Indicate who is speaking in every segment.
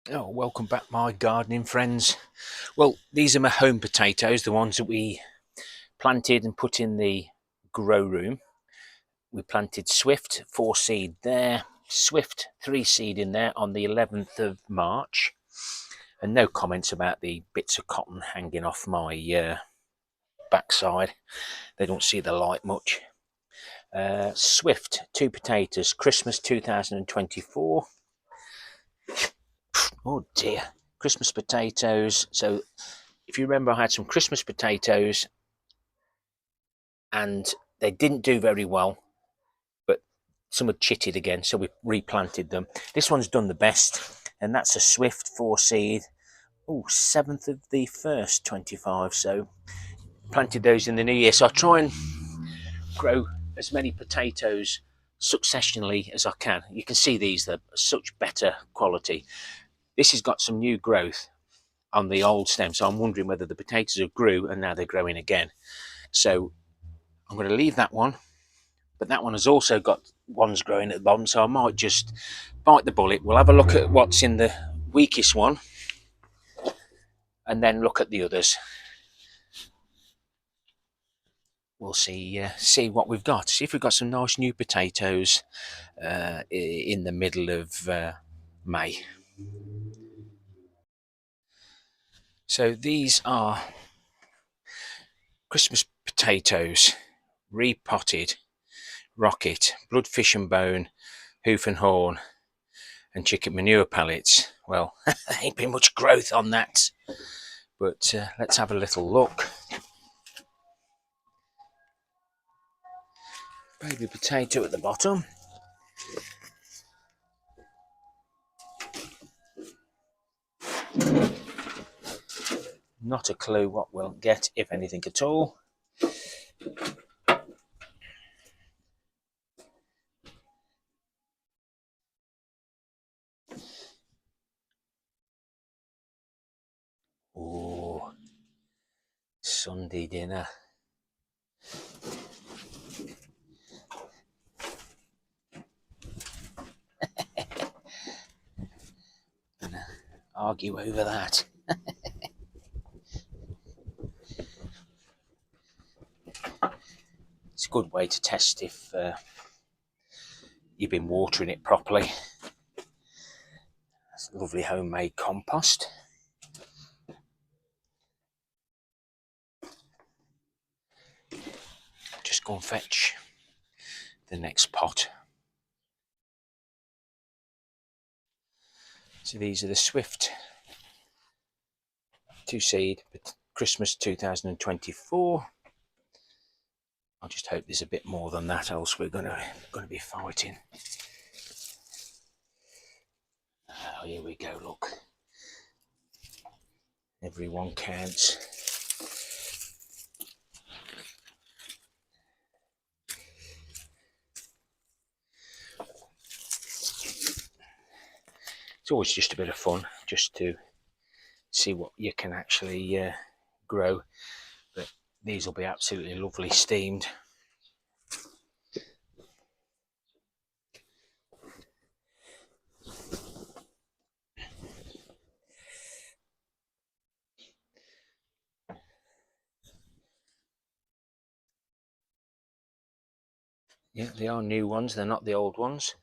Speaker 1: Oh, welcome back, my gardening friends. Well, these are my home potatoes, the ones that we planted and put in the grow room. We planted Swift 4 seed there, Swift 3 seed in there on the 11th of March, and no comments about the bits of cotton hanging off my backside. They don't see the light much. Swift 2 potatoes, Christmas 2024. Oh dear, Christmas potatoes. So if you remember, I had some Christmas potatoes and they didn't do very well, but some had chitted again, so we replanted them. This one's done the best, and that's a Swift 4 seed. Oh, 7th of the 1st, 25. So planted those in the new year. So I try and grow as many potatoes successionally as I can. You can see these, they're such better quality. This has got some new growth on the old stem, so I'm wondering whether the potatoes have grew and now they're growing again. So I'm going to leave that one, but that one has also got ones growing at the bottom, so I might just bite the bullet. We'll have a look at what's in the weakest one and then look at the others. We'll see what we've got. See if we've got some nice new potatoes in the middle of May. So these are Christmas potatoes, repotted, rocket, blood, fish and bone, hoof and horn, and chicken manure pellets. Well, there ain't been much growth on that, but let's have a little look. Baby potato at the bottom. Not a clue what we'll get, if anything at all. Oh, Sunday dinner. Gonna argue over that. It's a good way to test if you've been watering it properly. That's lovely homemade compost. Just go and fetch the next pot. So these are the Swift 2 seed, Christmas 2024. I just hope there's a bit more than that, else we're going to be fighting. Oh, here we go, look. Everyone counts. It's always just a bit of fun, just to see what you can actually grow. But these will be absolutely lovely steamed. Yeah, they are new ones, they're not the old ones.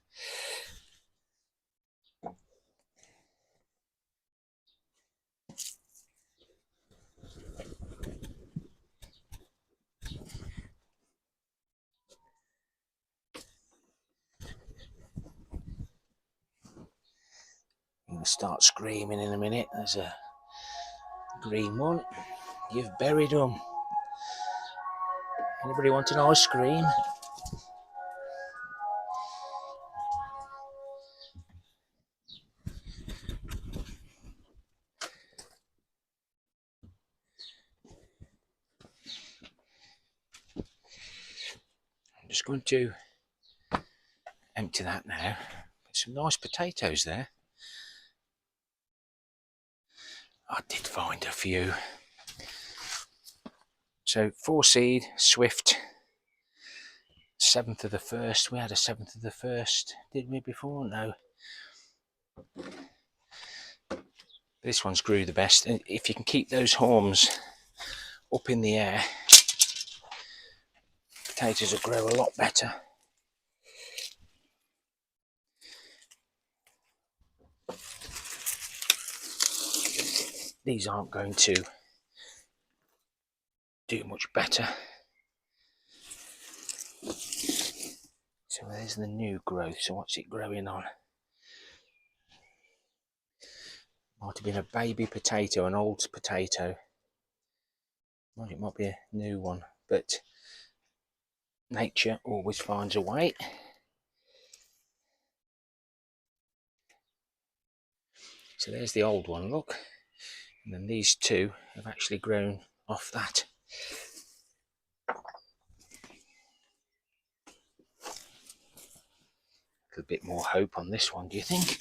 Speaker 1: I'm going to start screaming in a minute. There's a green one. You've buried them. Anybody want an ice cream? I'm just going to empty that now. Some nice potatoes there. I did find a few. So 4 seed, Swift, 7th of the 1st. We had a 7th of the 1st, did we, before? No. This one's grew the best, and if you can keep those haulms up in the air, potatoes will grow a lot better. These aren't going to do much better. So there's the new growth. So what's it growing on? Might have been a baby potato, an old potato. Well, it might be a new one, but nature always finds a way. So there's the old one, look. And then these two have actually grown off that. A bit more hope on this one, do you think?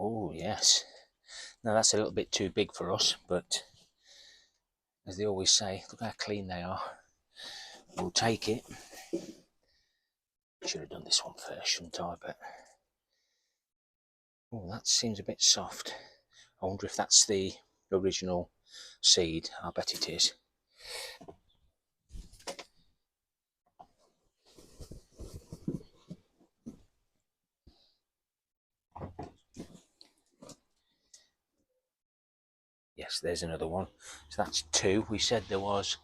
Speaker 1: Oh yes. Now that's a little bit too big for us, but as they always say, look how clean they are. We'll take it. Should have done this one first, shouldn't I? But oh, that seems a bit soft. I wonder if that's the original seed. I bet it is. Yes, there's another one. So that's 2. We said there was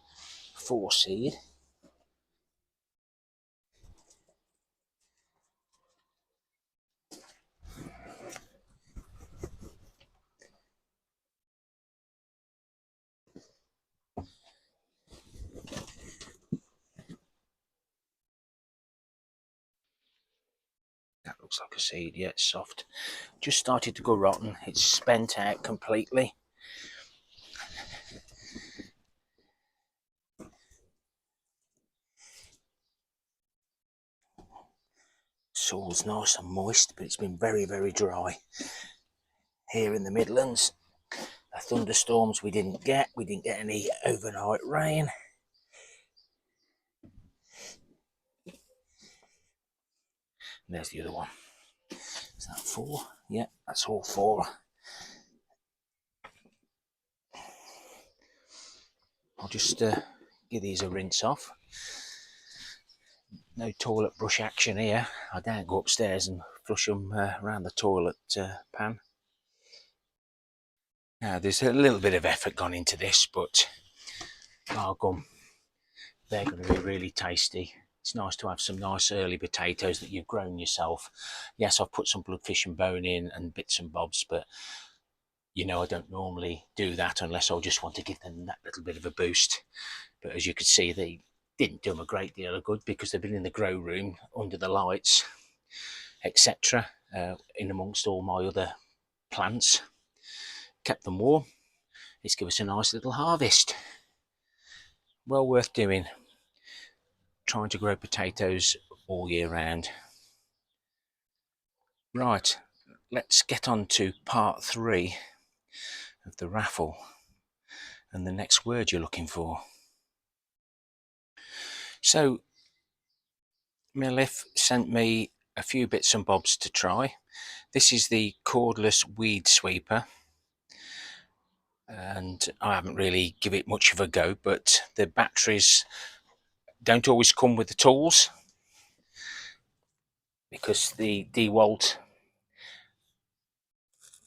Speaker 1: 4 seed. That looks like a seed. Yeah, it's soft. Just started to go rotten. It's spent out completely. Soil's nice and moist, but it's been very, very dry here in the Midlands. The thunderstorms we didn't get any overnight rain. And there's the other one. Is that 4? Yeah, that's all 4. I'll just give these a rinse off. No toilet brush action here. I don't go upstairs and flush them around the toilet pan. Now there's a little bit of effort gone into this, but gum, they're going to be really tasty. It's nice to have some nice early potatoes that you've grown yourself. Yes, I've put some bloodfish and bone in and bits and bobs, but you know I don't normally do that unless I just want to give them that little bit of a boost. But as you could see, they didn't do them a great deal of good because they've been in the grow room under the lights, etc., in amongst all my other plants. Kept them warm. It's given us a nice little harvest. Well worth doing. Trying to grow potatoes all year round. Right, let's get on to part 3 of the raffle and the next word you're looking for. So Mellif sent me a few bits and bobs to try. This is the cordless weed sweeper, and I haven't really given it much of a go, but the batteries don't always come with the tools because the DeWalt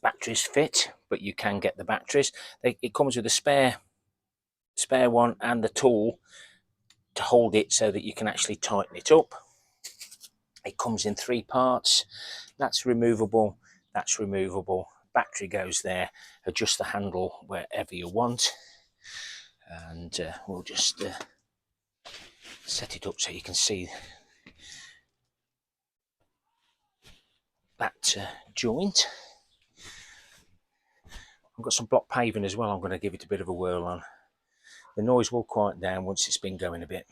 Speaker 1: batteries fit, but you can get the batteries. It comes with a spare one and the tool to hold it so that you can actually tighten it up. It comes in 3 parts. That's removable, that's removable. Battery goes there. Adjust the handle wherever you want, and we'll just set it up so you can see that joint. I've got some block paving as well. I'm going to give it a bit of a whirl on. The noise will quiet down once it's been going a bit.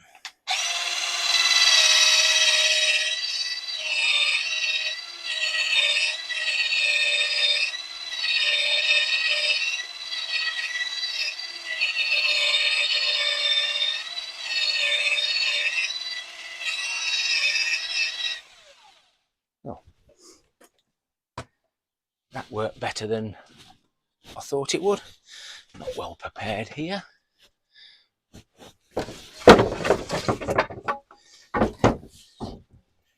Speaker 1: That worked better than I thought it would. Not well prepared here.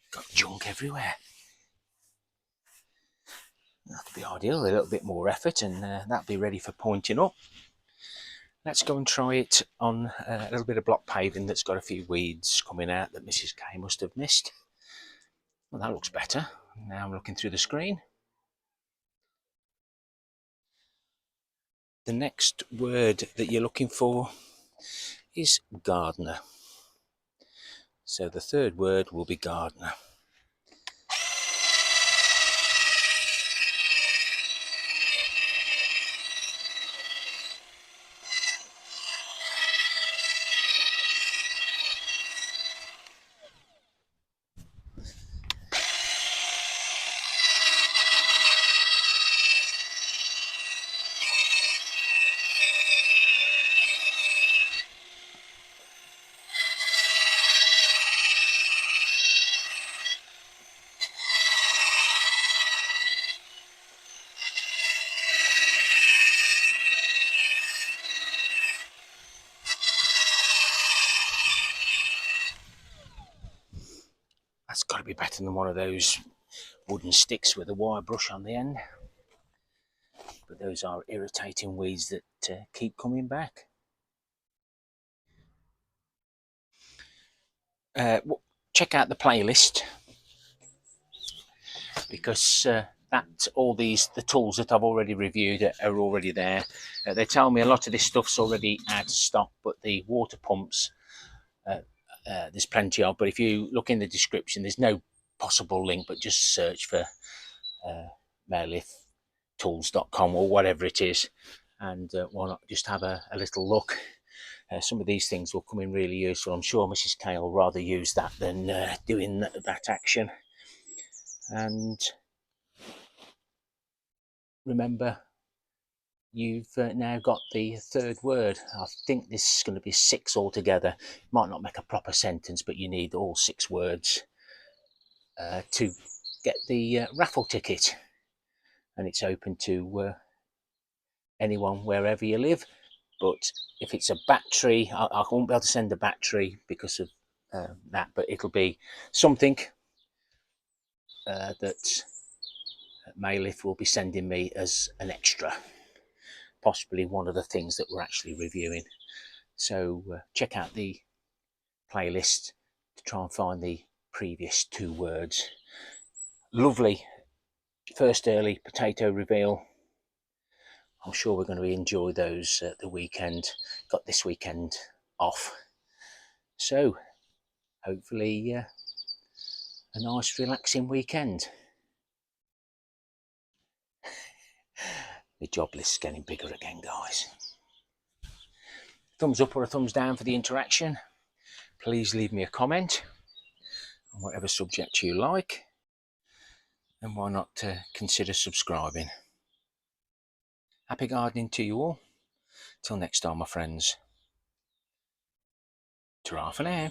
Speaker 1: Got junk everywhere. That'd be ideal, a little bit more effort, and that'll be ready for pointing up. Let's go and try it on a little bit of block paving that's got a few weeds coming out that Mrs. K must have missed. Well, that looks better. Now I'm looking through the screen. The next word that you're looking for is gardener. So the third word will be gardener. That's got to be better than one of those wooden sticks with a wire brush on the end. But those are irritating weeds that keep coming back. Check out the playlist, because all the tools that I've already reviewed are already there. They tell me a lot of this stuff's already out of stock, but the water pumps there's plenty of. But if you look in the description, there's no possible link, but just search for mellif.tools.com or whatever it is, and why not just have a little look. Some of these things will come in really useful. I'm sure Mrs. K will rather use that than doing that action. And remember, you've now got the third word. I think this is going to be 6 altogether. Might not make a proper sentence, but you need all 6 words to get the raffle ticket. And it's open to anyone wherever you live. But if it's a battery, I won't be able to send a battery because of that, but it'll be something that Mellif will be sending me as an extra, possibly one of the things that we're actually reviewing. So check out the playlist to try and find the previous 2 words. Lovely first early potato reveal. I'm sure we're going to enjoy those the weekend. Got this weekend off, so hopefully a nice relaxing weekend. The job list's getting bigger again, guys. Thumbs up or a thumbs down for the interaction. Please leave me a comment on whatever subject you like, and why not consider subscribing. Happy gardening to you all. Till next time, my friends. Ta-ra for now.